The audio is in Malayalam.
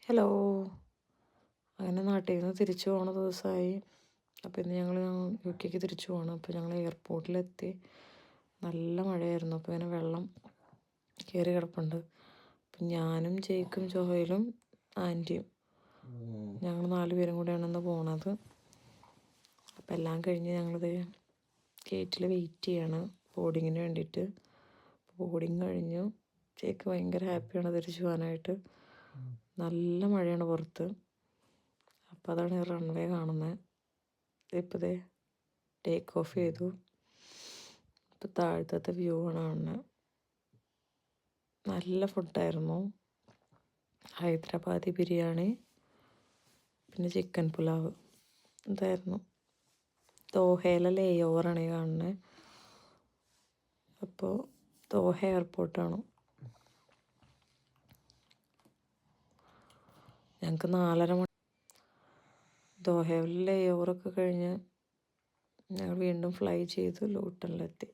ഹലോ. അങ്ങനെ നാട്ടിൽ നിന്ന് തിരിച്ചു പോണ ദിവസമായി. അപ്പോൾ ഇന്ന് ഞങ്ങൾ യുകെക്ക് തിരിച്ചു പോകണം. അപ്പോൾ ഞങ്ങൾ എയർപോർട്ടിലെത്തി. നല്ല മഴയായിരുന്നു. അപ്പോൾ ഇങ്ങനെ വെള്ളം കയറി കിടപ്പുണ്ട്. അപ്പം ഞാനും ജയ്ക്കും ജോയലും ആൻറ്റിയും ഞങ്ങൾ 4 പേരും കൂടെയാണ് ഇന്ന് പോണത്. അപ്പം എല്ലാം കഴിഞ്ഞ് ഞങ്ങളിത് ഗേറ്റിൽ വെയിറ്റ് ചെയ്യാണ് ബോർഡിങ്ങിന് വേണ്ടിയിട്ട്. ബോർഡിങ് കഴിഞ്ഞു. ജയ്ക്ക് ഭയങ്കര ഹാപ്പിയാണ് തിരിച്ചു പോകാനായിട്ട്. നല്ല മഴയാണ് പുറത്ത്. അപ്പോൾ അതാണ് റൺവേ കാണുന്നത്. ഇപ്പോൾ ദേ ടേക്ക് ഓഫ് ചെയ്തു. ഇപ്പോൾ താഴത്തെ വ്യൂ ആണ് കാണുന്നത്. നല്ല ഫുഡായിരുന്നു. ഹൈദരാബാദി ബിരിയാണി, പിന്നെ ചിക്കൻ പുലാവ് ഇതായിരുന്നു. ദോഹയിലെ ലേ ഓവറാണ് ഈ കാണുന്നത്. അപ്പോൾ ദോഹ എയർപോർട്ടാണ്. ഞങ്ങൾക്ക് 4:30 മണി ദോഹയിൽ ലേ ഓവറൊക്കെ കഴിഞ്ഞ് ഞങ്ങൾ വീണ്ടും ഫ്ലൈ ചെയ്ത് ലൂട്ടണിലെത്തി.